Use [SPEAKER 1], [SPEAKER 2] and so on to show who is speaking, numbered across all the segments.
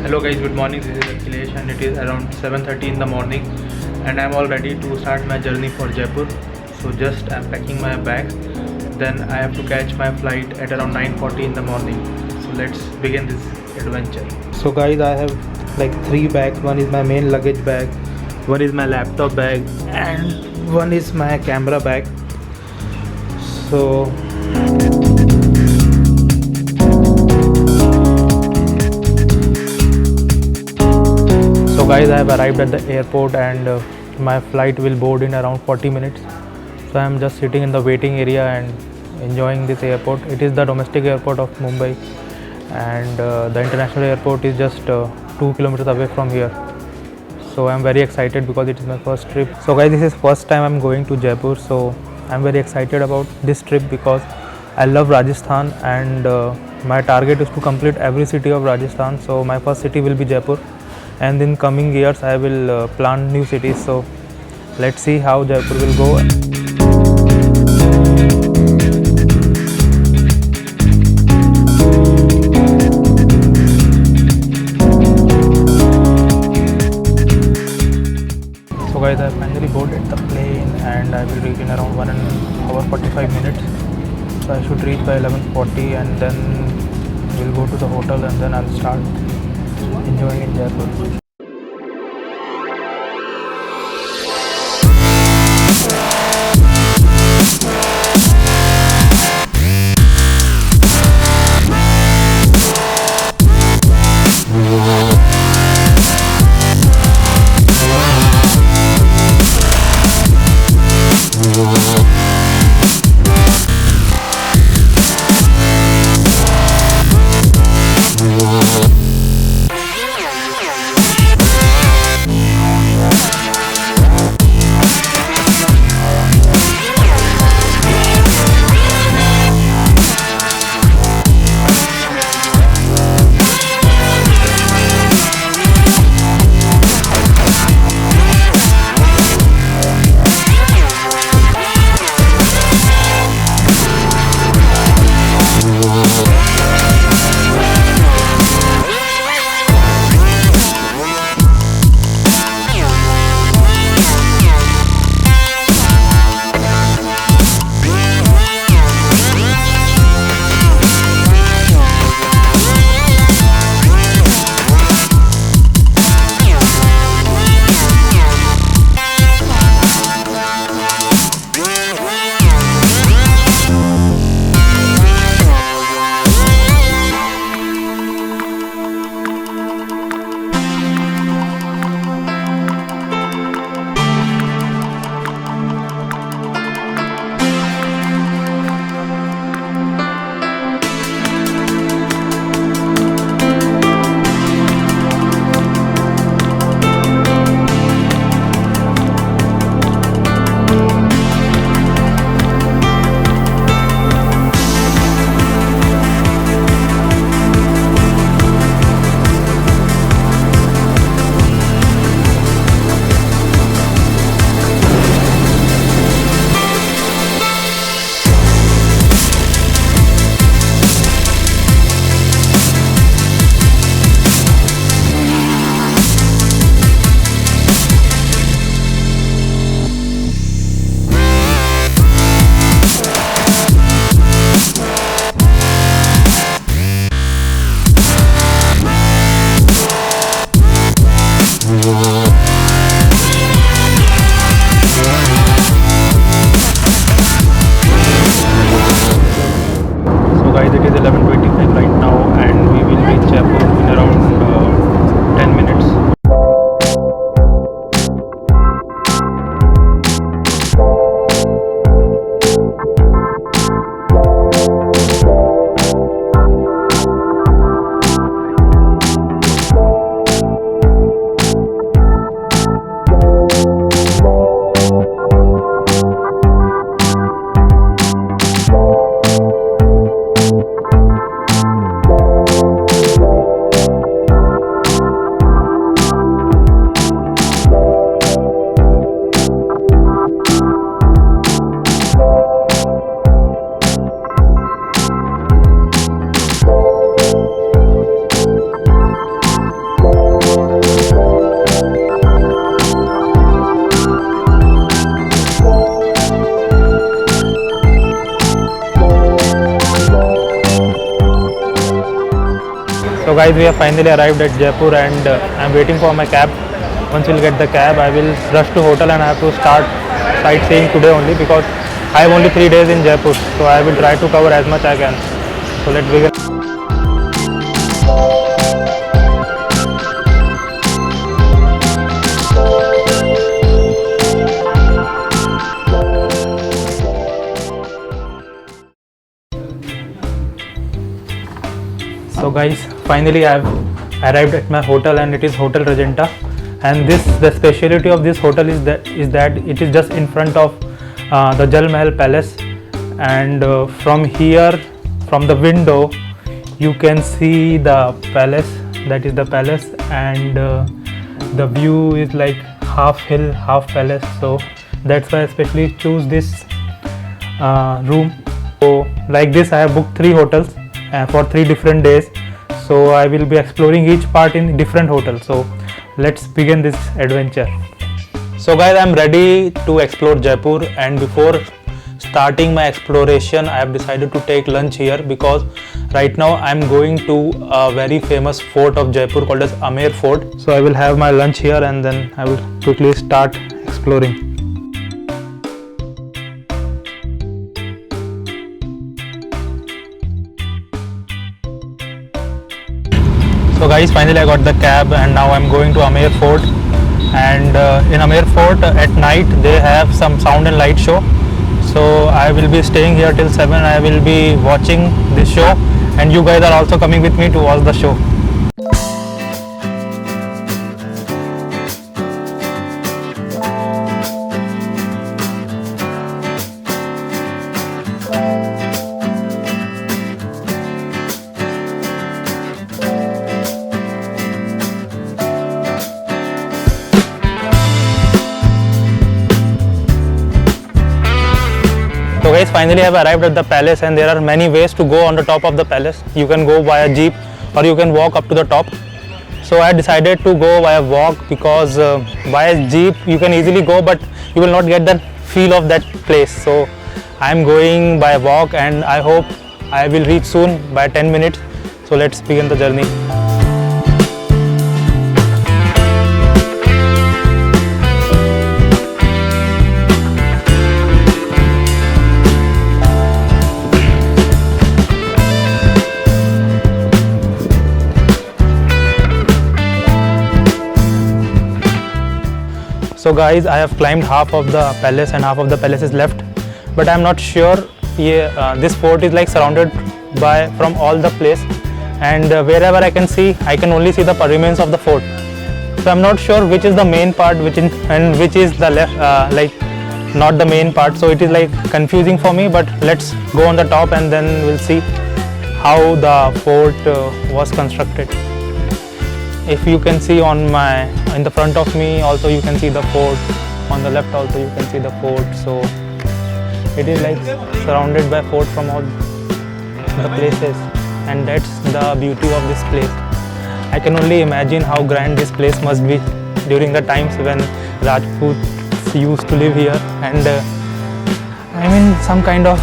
[SPEAKER 1] Hello guys, good morning. This is Akhilesh and it is around 7:30 in the morning and I am all ready to start my journey for Jaipur. So just I am packing my bags. Then I have to catch my flight at around 9:40 in the morning. So let's begin this adventure. So guys, I have like 3 bags. One is my main luggage bag, one is my laptop bag and one is my camera bag. So guys, I have arrived at the airport and my flight will board in around 40 minutes. So I am just sitting in the waiting area and enjoying this airport. It is the domestic airport of Mumbai and the international airport is just 2 kilometers away from here. So I am very excited because it is my first trip. So guys, this is first time I am going to Jaipur. So I am very excited about this trip because I love Rajasthan and my target is to complete every city of Rajasthan. So my first city will be Jaipur. And in coming years I will plan new cities, so let's see how Jaipur will go. So guys, I finally boarded the plane and I will reach in around 1 hour 45 minutes. So I should reach by 11:40 and then we'll go to the hotel and then I'll start enjoying in Jaipur. So guys, we have finally arrived at Jaipur and I'm waiting for my cab. Once we'll get the cab, I will rush to hotel and I have to start sightseeing today only because I have only 3 days in Jaipur. So I will try to cover as much I can. So let's begin. So guys, finally I have arrived at my hotel and it is Hotel Rajenta. And the speciality of this hotel is that it is just in front of the Jal Mahal palace. And from here, from the window, you can see the palace. That is the palace, and the view is like half hill, half palace. So that's why I especially choose this room. So like this, I have booked 3 hotels for 3 different days. So I will be exploring each part in different hotels. So let's begin this adventure. So guys, I'm ready to explore Jaipur, and before starting my exploration, I have decided to take lunch here because right now I'm going to a very famous fort of Jaipur called as Amer Fort. So I will have my lunch here and then I will quickly start exploring. So guys, finally I got the cab and now I'm going to Amer Fort. And in Amer Fort at night they have some sound and light show. So I will be staying here till 7. I will be watching this show and you guys are also coming with me to watch the show. So guys, finally I have arrived at the palace and there are many ways to go on the top of the palace. You can go via jeep or you can walk up to the top. So I decided to go via walk because via jeep you can easily go but you will not get the feel of that place. So I am going by walk and I hope I will reach soon by 10 minutes. So let's begin the journey. So guys, I have climbed half of the palace and half of the palace is left, but I am not sure. This fort is like surrounded by from all the place, and wherever I can see, I can only see the remains of the fort. So I am not sure which is the main part, and which is the left, like not the main part. So it is like confusing for me. But let's go on the top and then we'll see how the fort was constructed. If you can see in the front of me also you can see the fort, on the left also you can see the fort. So it is like surrounded by fort from all the places, and that's the beauty of this place. I can only imagine how grand this place must be during the times when Rajputs used to live here, and I mean some kind of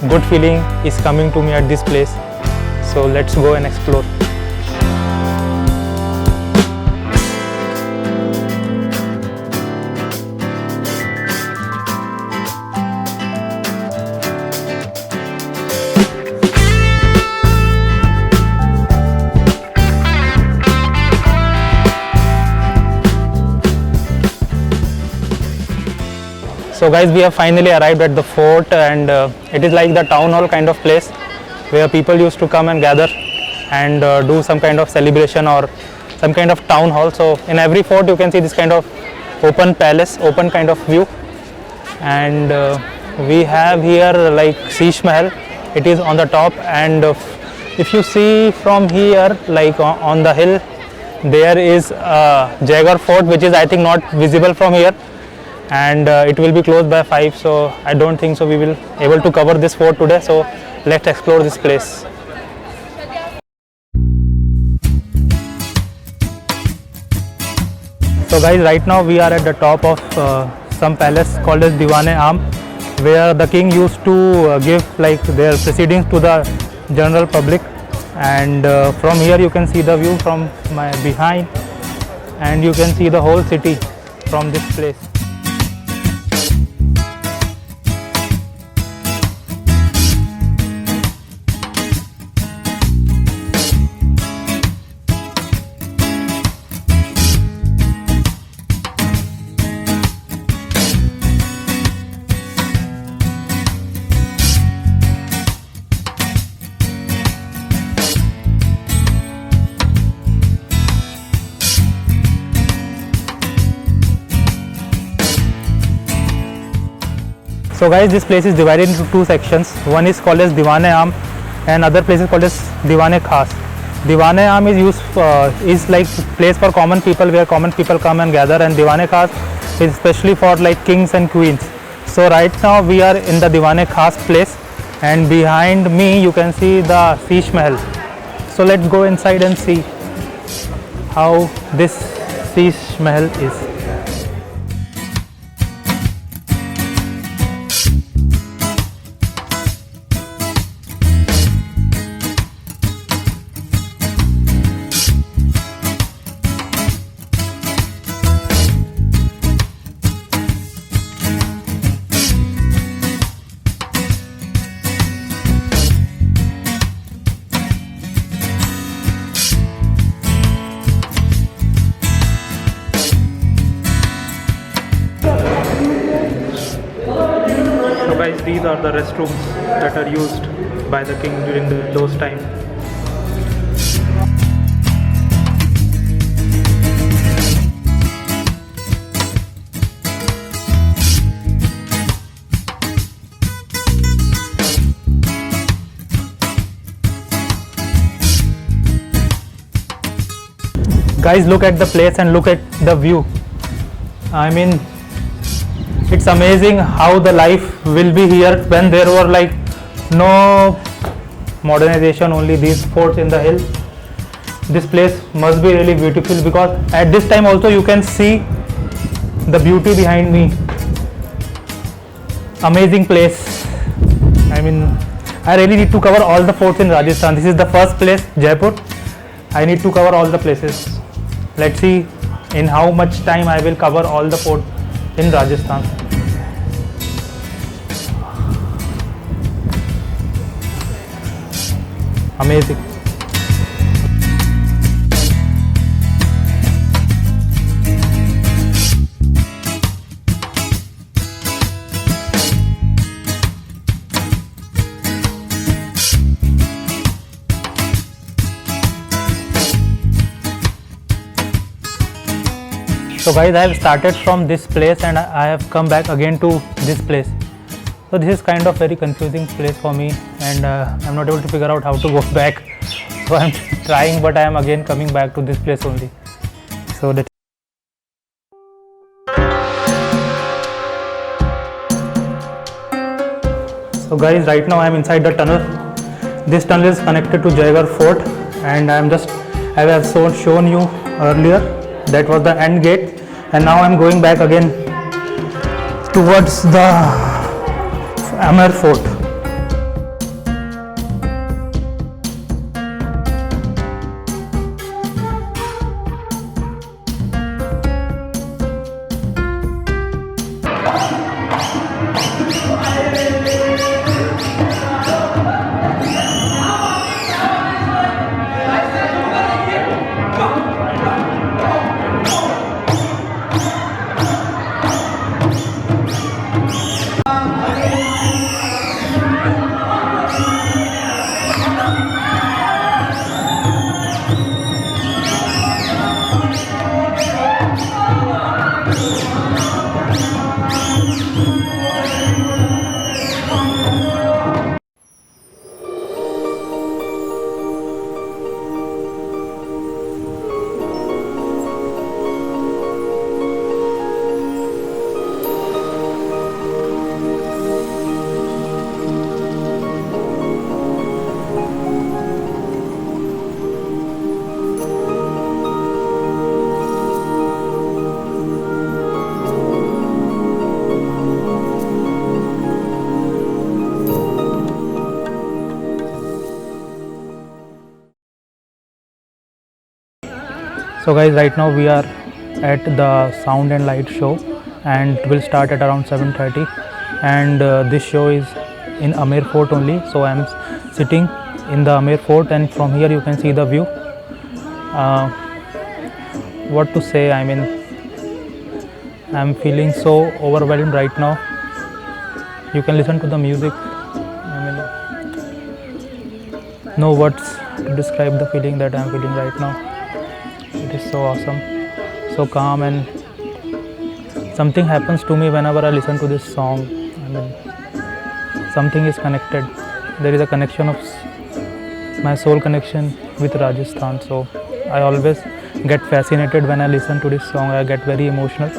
[SPEAKER 1] good feeling is coming to me at this place. So let's go and explore. So guys, we have finally arrived at the fort, and it is like the town hall kind of place where people used to come and gather and do some kind of celebration or some kind of town hall. So in every fort you can see this kind of open palace, open kind of view. And we have here like Sheesh Mahal. It is on the top, and if you see from here, like on the hill, there is Jaipur Fort, which is I think not visible from here. And it will be closed by 5, so I don't think so we will able to cover this fort today. So let's explore this place. So guys, right now we are at the top of some palace called as Diwan-I-Khas, where the king used to give like their proceedings to the general public. and from here you can see the view from my behind, and you can see the whole city from this place. So guys, this place is divided into two sections. One is called as Diwan-I-Am and other place is called as Diwan-I-Khas. Diwan-I-Am is is like place for common people, where common people come and gather, and Diwan-I-Khas is especially for like kings and queens. So right now we are in the Diwan-I-Khas place, and behind me you can see the Jal Mahal. So let's go inside and see how this Jal Mahal is. So guys, these are the restrooms that are used by the king during those times. Guys, look at the place and look at the view. I mean, it's amazing how the life will be here when there were like no modernization, only these forts in the hill. This place must be really beautiful, because at this time also you can see the beauty behind me. Amazing place. I mean, I really need to cover all the forts in Rajasthan. This is the first place, Jaipur. I need to cover all the places. Let's see in how much time I will cover all the forts in Rajasthan. Amazing. So guys, I have started from this place and I have come back again to this place. So this is kind of very confusing place for me, and I'm not able to figure out how to go back. So I'm trying, but I am again coming back to this place only. So that's So guys, right now I am inside the tunnel. This tunnel is connected to Amer Fort, and I have shown you earlier that was the end gate, and now I am going back again towards the Amer Fort. So guys, right now we are at the sound and light show, and it will start at around 7:30, and this show is in Amer Fort only. So I am sitting in the Amer Fort, and from here you can see the view. What to say, I mean, I am feeling so overwhelmed right now. You can listen to the music. I mean, no words to describe the feeling that I am feeling right now. It is so awesome, so calm, and something happens to me whenever I listen to this song. I mean, something is connected. There is a connection of my soul connection with Rajasthan. So I always get fascinated when I listen to this song. I get very emotional.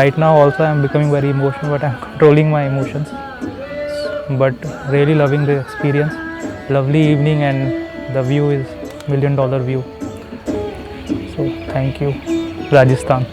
[SPEAKER 1] Right now also I am becoming very emotional, but I am controlling my emotions. But really loving the experience. Lovely evening, and the view is $1 million view. So thank you, Rajasthan.